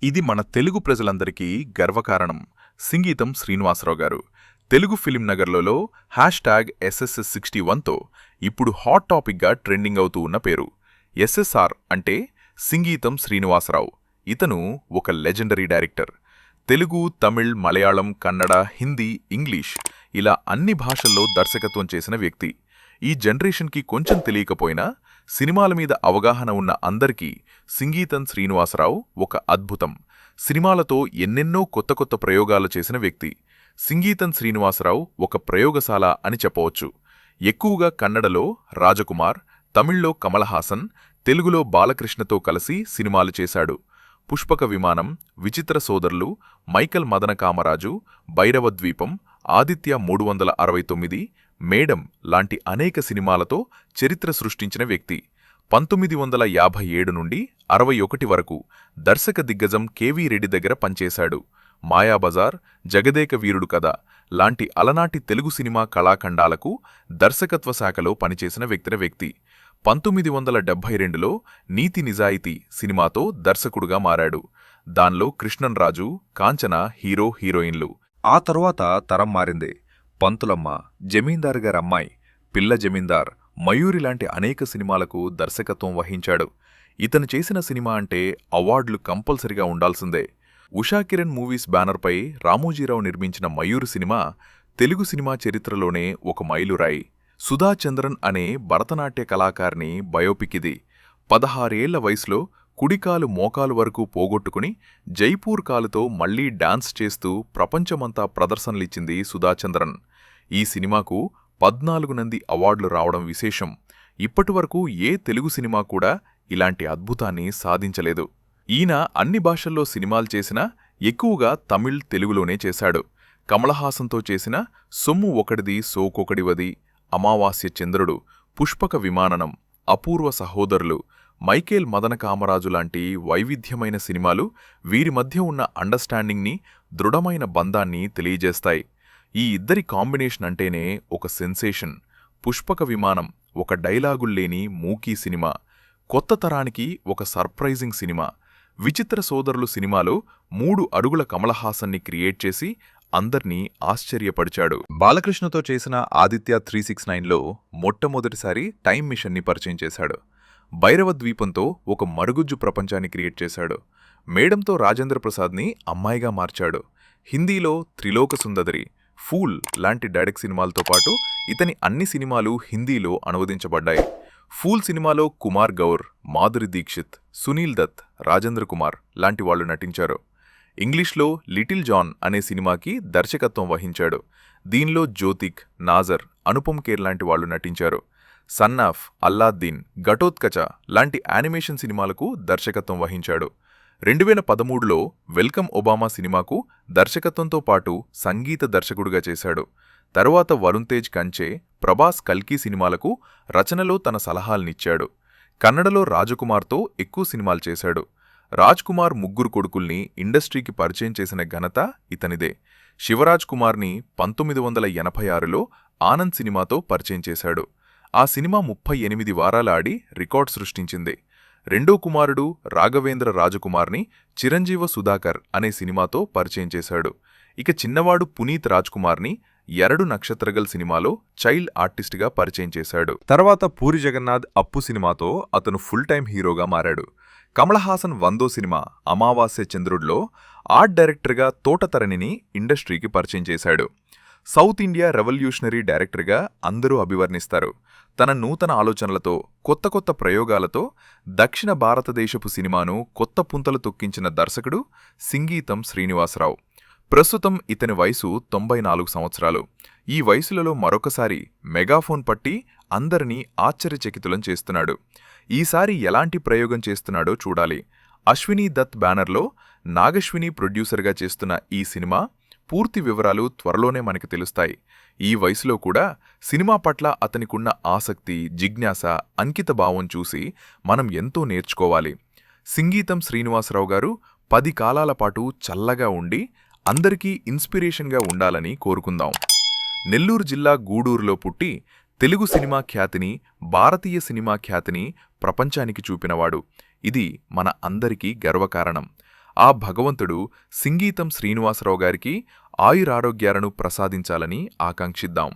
ఇది మన తెలుగు ప్రజలందరికీ గర్వకారణం. సింగీతం శ్రీనివాసరావు గారు తెలుగు ఫిలిం నగర్లలో #SSS61తో ఇప్పుడు హాట్ టాపిక్గా ట్రెండింగ్ అవుతూ ఉన్న పేరు. SSR అంటే సింగీతం శ్రీనివాసరావు. ఇతను ఒక legendary director. Telugu, Tamil, Malayalam, Kannada, Hindi, English ఇలా అన్ని భాషల్లో దర్శకత్వం చేసిన వ్యక్తి. ఈ జనరేషన్కి కొంచెం తెలియకపోయినా సినిమాల మీద అవగాహన ఉన్న అందరికీ సింగీతం శ్రీనివాసరావు ఒక అద్భుతం. సినిమాలతో ఎన్నెన్నో కొత్త కొత్త ప్రయోగాలు చేసిన వ్యక్తి. సింగీతం శ్రీనివాసరావు ఒక ప్రయోగశాల అని చెప్పవచ్చు. ఎక్కువగా కన్నడలో రాజకుమార్, తమిళ్లో కమల్ హాసన్, తెలుగులో బాలకృష్ణతో కలిసి సినిమాలు చేశాడు. పుష్పక విమానం, విచిత్ర సోదరులు, మైకల్ మదన కామరాజు, భైరవద్వీపం, ఆదిత్య 369, మేడం లాంటి అనేక సినిమాలతో చరిత్ర సృష్టించిన వ్యక్తి. 1957 నుండి 61 వరకు దర్శక దిగ్గజం కెవి రెడ్డి దగ్గర పనిచేశాడు. మాయాబజార్, జగదేక వీరుడు కథ లాంటి అలనాటి తెలుగు సినిమా కళాఖండాలకు దర్శకత్వ శాఖలో పనిచేసిన వ్యక్తి. 1972లో నీతి నిజాయితీ సినిమాతో దర్శకుడుగా మారాడు. దానిలో కృష్ణన్రాజు, కాంచన హీరోయిన్లు. ఆ తరువాత తరం మారింది. పంతులమ్మ, జమీందార్ గారి అమ్మాయి, పిల్ల జమీందార్, మయూరి లాంటి అనేక సినిమాలకు దర్శకత్వం వహించాడు. ఇతను చేసిన సినిమా అంటే అవార్డులు కంపల్సరిగా ఉండాల్సిందే. ఉషాకిరణ్ మూవీస్ బ్యానర్పై రామోజీరావు నిర్మించిన మయూరి సినిమా తెలుగు సినిమా చరిత్రలోనే ఒక మైలురాయి. సుధాచంద్రన్ అనే భరతనాట్య కళాకారిణి బయోపిక్ ఇది. 16 ఏళ్ల వయసులో కుడికాలు మోకాలు వరకు పోగొట్టుకుని జైపూర్ కాలుతో మళ్లీ డాన్స్ చేస్తూ ప్రపంచమంతా ప్రదర్శనలిచ్చింది సుధాచంద్రన్. ఈ సినిమాకు 14 నంది అవార్డులు రావడం విశేషం. ఇప్పటివరకు ఏ తెలుగు సినిమా కూడా ఇలాంటి అద్భుతాన్ని సాధించలేదు. ఈయన అన్ని భాషల్లో సినిమాలు చేసినా ఎక్కువగా తమిళ్, తెలుగులోనే చేశాడు. కమల్ హాసన్తో చేసిన సొమ్ము ఒకటిది సోకొకడివది, అమావాస్య చంద్రుడు, పుష్పక విమాననం, అపూర్వ సహోదరులు, మైకేల్ మదన కామరాజు లాంటి వైవిధ్యమైన సినిమాలు వీరి మధ్య ఉన్న అండర్స్టాండింగ్ని, దృఢమైన బంధాన్ని తెలియజేస్తాయి. ఈ ఇద్దరి కాంబినేషన్ అంటేనే ఒక సెన్సేషన్. పుష్పక విమానం ఒక డైలాగుల్లేని మూకీ సినిమా, కొత్త తరానికి ఒక సర్ప్రైజింగ్ సినిమా. విచిత్ర సోదరులు సినిమాలో 3 అడుగుల కమల్ హాసన్ని క్రియేట్ చేసి అందర్నీ ఆశ్చర్యపరిచాడు. బాలకృష్ణతో చేసిన ఆదిత్య 369లో మొట్టమొదటిసారి టైం మిషన్ని పరిచయం చేశాడు. భైరవద్వీపంతో ఒక మరుగుజ్జు ప్రపంచాన్ని క్రియేట్ చేశాడు. మేడంతో రాజేంద్ర ప్రసాద్ని అమ్మాయిగా మార్చాడు. హిందీలో త్రిలోక సుందరి, ఫూల్ లాంటి డైరెక్ట్ సినిమాలతో పాటు ఇతని అన్ని సినిమాలు హిందీలో అనువదించబడ్డాయి. ఫూల్ సినిమాలో కుమార్ గౌర్, మాధురి దీక్షిత్, సునీల్ దత్, రాజేంద్ర కుమార్ లాంటి వాళ్లు నటించారు. ఇంగ్లీష్లో లిటిల్ జాన్ అనే సినిమాకి దర్శకత్వం వహించాడు. దీనిలో జ్యోతిక్, నాజర్, అనుపమ్ ఖేర్ లాంటి వాళ్లు నటించారు. సన్నాఫ్, అల్లాద్దీన్, ఘటోత్కచ లాంటి యానిమేషన్ సినిమాలకు దర్శకత్వం వహించాడు. 2013లో వెల్కమ్ ఒబామా సినిమాకు దర్శకత్వంతో పాటు సంగీత దర్శకుడిగా చేశాడు. తరువాత వరుణ్ తేజ్ కంచే, ప్రభాస్ కల్కి సినిమాలకు రచనలో తన సలహాల్నిచ్చాడు. కన్నడలో రాజకుమార్తో ఎక్కువ సినిమాలు చేశాడు. రాజ్ కుమార్ ముగ్గురు కొడుకుల్ని ఇండస్ట్రీకి పరిచయం చేసిన ఘనత ఇతనిదే. శివరాజ్ కుమార్ని 1986లో ఆనంద్ సినిమాతో పరిచయం చేశాడు. ఆ సినిమా 38 వారాలు ఆడి రికార్డ్ సృష్టించింది. రెండో కుమారుడు రాఘవేంద్ర రాజకుమార్ని చిరంజీవ సుధాకర్ అనే సినిమాతో పరిచయం చేశాడు. ఇక చిన్నవాడు పునీత్ రాజ్ కుమార్ని 2 నక్షత్రగల్ సినిమాలో చైల్డ్ ఆర్టిస్ట్గా పరిచయం చేశాడు. తర్వాత పూరి జగన్నాథ్ అప్పు సినిమాతో అతను ఫుల్ టైం హీరోగా మారాడు. కమల్ హాసన్ 100వ సినిమా అమావాస్య చంద్రుడిలో ఆర్ట్ డైరెక్టర్గా తోటతరణిని ఇండస్ట్రీకి పరిచయం చేశాడు. సౌత్ ఇండియా రెవల్యూషనరీ డైరెక్టర్గా అందరూ అభివర్ణిస్తారు. తన నూతన ఆలోచనలతో, కొత్త కొత్త ప్రయోగాలతో దక్షిణ భారతదేశపు సినిమాను కొత్త పుంతలు తొక్కించిన దర్శకుడు సింగీతం శ్రీనివాసరావు. ప్రస్తుతం ఇతని వయసు 94 సంవత్సరాలు. ఈ వయసులలో మరొకసారి మెగాఫోన్ పట్టి అందరినీ ఆశ్చర్యచకితులం చేస్తున్నాడు. ఈసారి ఎలాంటి ప్రయోగం చేస్తున్నాడో చూడాలి. అశ్వినీ దత్ బ్యానర్లో నాగశ్విని ప్రొడ్యూసర్గా చేస్తున్న ఈ సినిమా పూర్తి వివరాలు త్వరలోనే మనకి తెలుస్తాయి. ఈ వయసులో కూడా సినిమా పట్ల అతనికున్న ఆసక్తి, జిజ్ఞాస, అంకితభావం చూసి మనం ఎంతో నేర్చుకోవాలి. సింగీతం శ్రీనివాసరావు గారు 10 కాలాల పాటు చల్లగా ఉండి అందరికీ ఇన్స్పిరేషన్గా ఉండాలని కోరుకుందాం. నెల్లూరు జిల్లా గూడూరులో పుట్టి తెలుగు సినిమా ఖ్యాతిని, భారతీయ సినిమా ఖ్యాతిని ప్రపంచానికి చూపినవాడు. ఇది మన అందరికీ గర్వకారణం. ఆ భగవంతుడు సింగీతం శ్రీనివాసరావు గారికి ఆయురారోగ్యాలను ప్రసాదించాలని ఆకాంక్షిద్దాం.